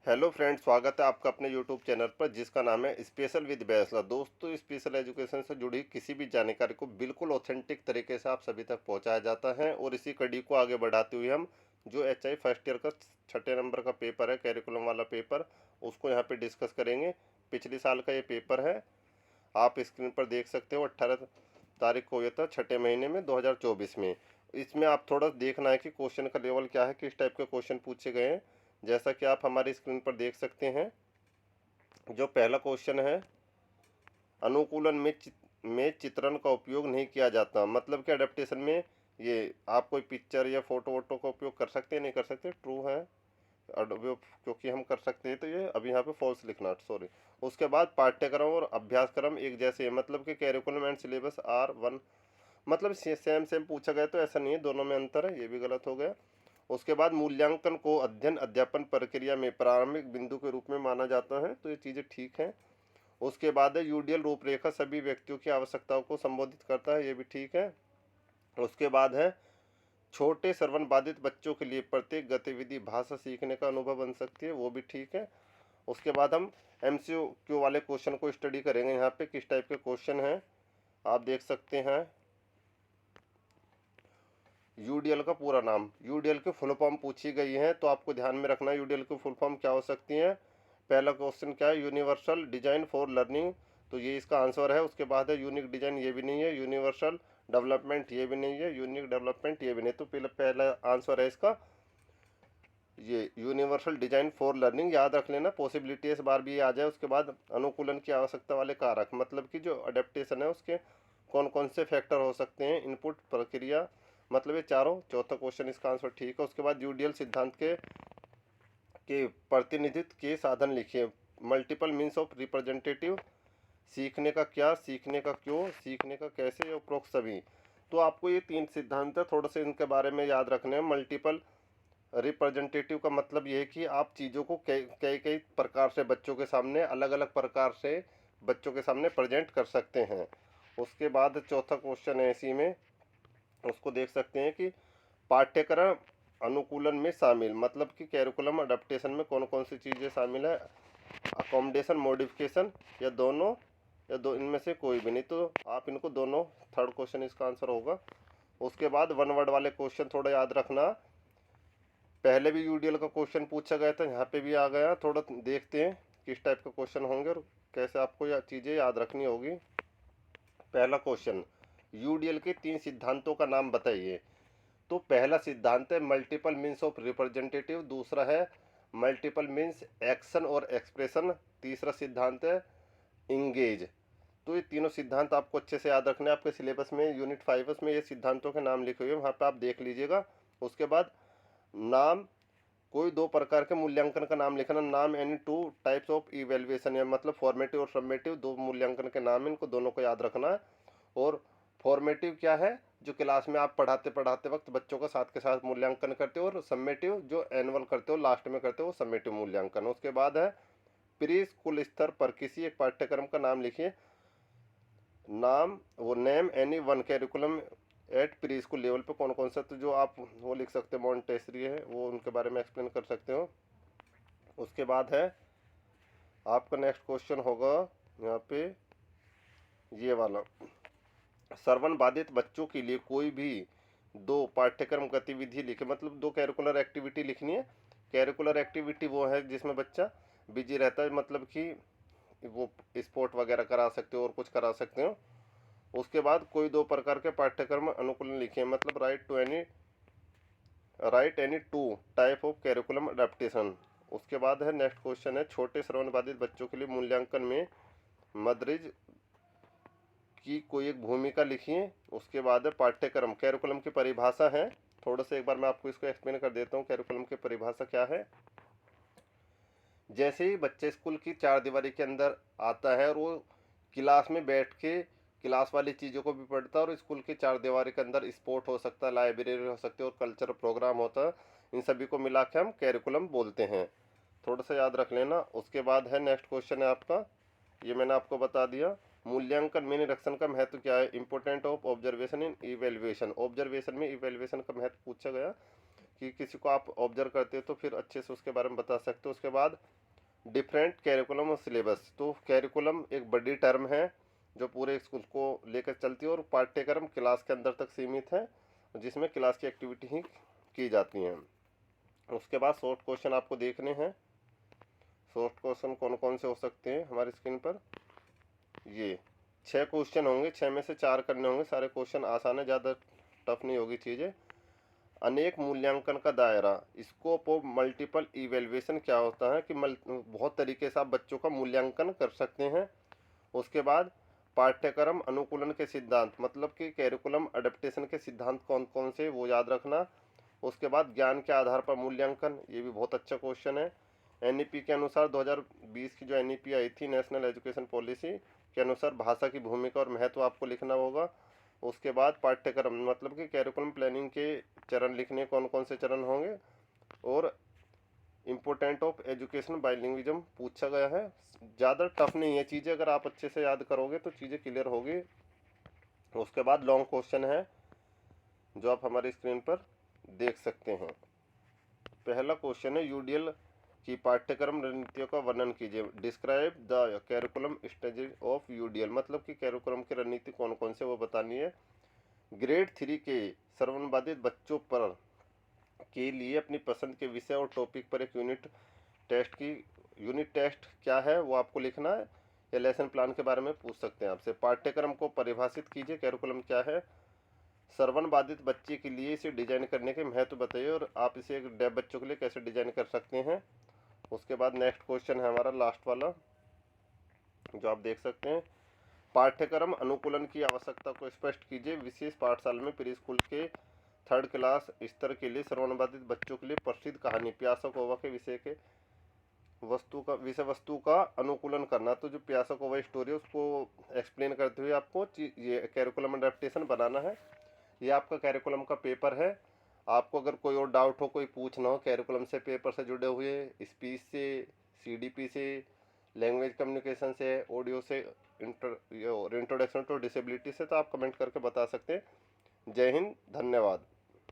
Hello friends, स्वागत है आपका अपने यूट्यूब चैनल पर जिसका नाम है स्पेशल विद बैचलर। दोस्तों, स्पेशल एजुकेशन से जुड़ी किसी भी जानकारी को बिल्कुल ऑथेंटिक तरीके से आप सभी तक पहुंचाया जाता है और इसी कड़ी को आगे बढ़ाते हुए हम जो एचआई फर्स्ट ईयर का छठे नंबर का पेपर है, कैरिकुलम वाला पेपर, उसको यहाँ पे डिस्कस करेंगे। पिछले साल का ये पेपर है, आप स्क्रीन पर देख सकते हो। 18 तारीख को हुआ था, छठे महीने में 2024 में। इसमें आप थोड़ा देखना है कि क्वेश्चन का लेवल क्या है, किस टाइप के क्वेश्चन पूछे गए हैं। जैसा कि आप हमारी स्क्रीन पर देख सकते हैं, जो पहला क्वेश्चन है, अनुकूलन में चित्रण का उपयोग नहीं किया जाता। मतलब कि अडेप्टेशन में ये आप कोई पिक्चर या फोटो वोटो का उपयोग कर सकते हैं, नहीं कर सकते, ट्रू है। क्योंकि हम कर सकते हैं तो ये अभी यहाँ पे फॉल्स लिखना, सॉरी। उसके बाद पाठ्यक्रम और अभ्यासक्रम एक जैसे है, मतलब कि curriculum and syllabus are one, मतलब सेम सेम पूछा गया तो ऐसा नहीं है, दोनों में अंतर है, ये भी गलत हो गया। उसके बाद मूल्यांकन को अध्ययन अध्यापन प्रक्रिया में प्रारंभिक बिंदु के रूप में माना जाता है, तो ये चीज़ें ठीक हैं। उसके बाद है यूडीएल रूपरेखा सभी व्यक्तियों की आवश्यकताओं को संबोधित करता है, ये भी ठीक है। उसके बाद है छोटे श्रवण बाधित बच्चों के लिए प्रत्येक गतिविधि भाषा सीखने का अनुभव बन सकती है, वो भी ठीक है। उसके बाद हम एमसीक्यू वाले क्वेश्चन को स्टडी करेंगे। यहाँ पे किस टाइप के क्वेश्चन हैं आप देख सकते हैं। यूडीएल का पूरा नाम, यूडीएल की फुल फॉर्म पूछी गई है, तो आपको ध्यान में रखना है यूडीएल की फुल फॉर्म क्या हो सकती है। पहला क्वेश्चन क्या है, यूनिवर्सल डिजाइन फॉर लर्निंग, तो ये इसका आंसर है। उसके बाद है यूनिक डिजाइन, ये भी नहीं है। यूनिवर्सल डेवलपमेंट, ये भी नहीं है। यूनिक डेवलपमेंट, ये भी नहीं। तो पहला आंसर है इसका ये यूनिवर्सल डिजाइन फॉर लर्निंग। याद रख लेना, पॉसिबिलिटी इस बार भी ये आ जाए। उसके बाद अनुकूलन की आवश्यकता वाले कारक, मतलब कि जो अडेप्टेशन है उसके कौन कौन से फैक्टर हो सकते हैं। इनपुट प्रक्रिया, मतलब ये चारों। चौथा क्वेश्चन इसका आंसर ठीक है। उसके बाद यूडीएल सिद्धांत के प्रतिनिधित्व के साधन लिखिए। मल्टीपल मीन्स ऑफ रिप्रेजेंटेटिव, सीखने का क्या, सीखने का क्यों, सीखने का कैसे, उपरोक्त सभी। तो आपको ये तीन सिद्धांत है, थोड़े से इनके बारे में याद रखने हैं। मल्टीपल रिप्रेजेंटेटिव का मतलब ये है कि आप चीज़ों को कई कई कई प्रकार से बच्चों के सामने, अलग अलग प्रकार से बच्चों के सामने प्रेजेंट कर सकते हैं। उसके बाद चौथा क्वेश्चन है इसी में, उसको देख सकते हैं कि पाठ्यक्रम अनुकूलन में शामिल, मतलब कि कैरिकुलम अडेप्टेशन में कौन कौन सी चीज़ें शामिल है। अकोमोडेशन, मॉडिफिकेशन, या दोनों, या दो इनमें से कोई भी नहीं। तो आप इनको दोनों, थर्ड क्वेश्चन इसका आंसर होगा। उसके बाद वन वर्ड वाले क्वेश्चन थोड़ा याद रखना। पहले भी यूडीएल का क्वेश्चन पूछा गया था, यहाँ पे भी आ गया। थोड़ा देखते हैं किस टाइप का क्वेश्चन होंगे और कैसे आपको यह चीज़ें याद रखनी होगी। पहला क्वेश्चन, यूडीएल के तीन सिद्धांतों का नाम बताइए। तो पहला सिद्धांत है मल्टीपल मीन्स ऑफ रिप्रेजेंटेटिव, दूसरा है मल्टीपल मीन्स एक्शन और एक्सप्रेशन, तीसरा सिद्धांत है इंगेज। तो ये तीनों सिद्धांत आपको अच्छे से याद रखने हैं। आपके सिलेबस में यूनिट 5 में ये सिद्धांतों के नाम लिखे हुए हैं, वहाँ पे आप देख लीजिएगा। उसके बाद नाम, कोई दो प्रकार के मूल्यांकन का नाम लिखना। नाम any two types of evaluation, या मतलब फॉर्मेटिव और सबमेटिव, दो मूल्यांकन के नाम है, इनको दोनों को याद रखना है। और फॉर्मेटिव क्या है, जो क्लास में आप पढ़ाते पढ़ाते वक्त बच्चों का साथ के साथ मूल्यांकन करते हो। और सबमेटिव जो एनुअल करते हो, लास्ट में करते हो, वो सबमेटिव मूल्यांकन। उसके बाद है प्री स्कूल स्तर पर किसी एक पाठ्यक्रम का नाम लिखिए। नाम, वो name any one curriculum at pre school level पे कौन कौन सा, तो जो आप वो लिख सकते हो, मॉन्टेसरी है वो, उनके बारे में एक्सप्लेन कर सकते हो। उसके बाद है आपका नेक्स्ट क्वेश्चन होगा यहाँ पे ये वाला, श्रवण बाधित बच्चों के लिए कोई भी दो पाठ्यक्रम गतिविधि लिखे। मतलब दो कैरिकुलर एक्टिविटी लिखनी है। कैरिकुलर एक्टिविटी वो है जिसमें बच्चा बिजी रहता है, मतलब कि वो स्पोर्ट वगैरह करा सकते हो और कुछ करा सकते हो। उसके बाद कोई दो प्रकार के पाठ्यक्रम अनुकूलन लिखे, मतलब right any two type of curriculum adaptation. उसके बाद है नेक्स्ट क्वेश्चन है, छोटे श्रवण बाधित बच्चों के लिए मूल्यांकन में मदरिज की कोई एक भूमिका लिखिए। उसके बाद है पाठ्यक्रम, कैरिकुलम की परिभाषा है। थोड़ा सा एक बार मैं आपको इसको एक्सप्लेन कर देता हूँ, कैरिकुलम की परिभाषा क्या है। जैसे ही बच्चे स्कूल की चार दीवारी के अंदर आता है और वो क्लास में बैठ के क्लास वाली चीज़ों को भी पढ़ता है, और स्कूल की चार दीवारी के अंदर स्पोर्ट हो सकता है, लाइब्रेरी हो सकती है और कल्चरल प्रोग्राम होता है, इन सभी को मिला के हम कैरिकुलम बोलते हैं। थोड़ा सा याद रख लेना। उसके बाद है नेक्स्ट क्वेश्चन है आपका, ये मैंने आपको बता दिया। मूल्यांकन में निरीक्षण का महत्व क्या है। Important of observation in evaluation, observation में इवेल्युएशन का महत्व पूछा गया। कि किसी को आप ऑब्जर्व करते हो तो फिर अच्छे से उसके बारे में बता सकते हो। उसके बाद डिफरेंट कैरिकुलम और सिलेबस, तो कैरिकुलम एक बड़ी टर्म है जो पूरे स्कूल को लेकर चलती है, और पाठ्यक्रम क्लास के अंदर तक सीमित है जिसमें क्लास की एक्टिविटी ही की जाती हैं। उसके बाद शॉर्ट क्वेश्चन आपको देखने हैं। शॉर्ट क्वेश्चन कौन कौन से हो सकते हैं हमारी स्क्रीन पर, ये 6 क्वेश्चन होंगे, 6 में से 4 करने होंगे। सारे क्वेश्चन आसान है, ज़्यादा टफ नहीं होगी चीज़ें। अनेक मूल्यांकन का दायरा, स्कोप ऑफ मल्टीपल इवेल्युएशन क्या होता है कि बहुत तरीके से आप बच्चों का मूल्यांकन कर सकते हैं। उसके बाद पाठ्यक्रम अनुकूलन के सिद्धांत, मतलब कि कैरिकुलम अडेप्टेशन के सिद्धांत कौन कौन से, वो याद रखना। उसके बाद ज्ञान के आधार पर मूल्यांकन, ये भी बहुत अच्छा क्वेश्चन है। एनईपी के अनुसार 2020 की जो एनईपी आई थी, नेशनल एजुकेशन पॉलिसी के अनुसार भाषा की भूमिका और महत्व आपको लिखना होगा। उसके बाद पाठ्यक्रम, मतलब कि कैरिकुलम प्लानिंग के चरण लिखने, कौन कौन से चरण होंगे। और इम्पोर्टेंट ऑफ एजुकेशन बाइलिंग्विज्म पूछा गया है। ज़्यादा टफ नहीं है चीज़ें, अगर आप अच्छे से याद करोगे तो चीज़ें क्लियर होगी। उसके बाद लॉन्ग क्वेश्चन है जो आप हमारी स्क्रीन पर देख सकते हैं। पहला क्वेश्चन है, यूडीएल की पाठ्यक्रम रणनीतियों का वर्णन कीजिए। Describe the curriculum strategy of UDL, मतलब कि कैरिकुलम की रणनीति कौन कौन से वो बतानी है। ग्रेड 3 के श्रवणबाधित बच्चों पर के लिए अपनी पसंद के विषय और टॉपिक पर एक यूनिट टेस्ट क्या है वो आपको लिखना है, या लेसन प्लान के बारे में पूछ सकते हैं आपसे। पाठ्यक्रम को परिभाषित कीजिए, कैरिकुलम क्या है। श्रवण बाधित बच्चे के लिए इसे डिजाइन करने के महत्व बताइए, और आप इसे एक डेफ बच्चों के लिए कैसे डिजाइन कर सकते हैं। उसके बाद नेक्स्ट क्वेश्चन है हमारा लास्ट वाला, जो आप देख सकते हैं। पाठ्यक्रम अनुकूलन की आवश्यकता को स्पष्ट कीजिए। विशेष पाठशाला में प्री स्कूल के 3rd क्लास स्तर के लिए श्रवणबाधित बच्चों के लिए प्रसिद्ध कहानी प्यासा कौवा के विषय वस्तु का अनुकूलन करना। तो जो प्यासा कौवा स्टोरी है उसको एक्सप्लेन करते हुए आपको ये कैरिकुलम अडेप्टेशन बनाना है। ये आपका कैरिकुलम का पेपर है। आपको अगर कोई और डाउट हो, कोई पूछना हो कैरिकुलम से, पेपर से जुड़े हुए, स्पीच से, सीडीपी से, लैंग्वेज कम्युनिकेशन से, ऑडियो से, इंट्रोडक्शन टू डिसेबिलिटी से, तो आप कमेंट करके बता सकते हैं। जय हिंद, धन्यवाद।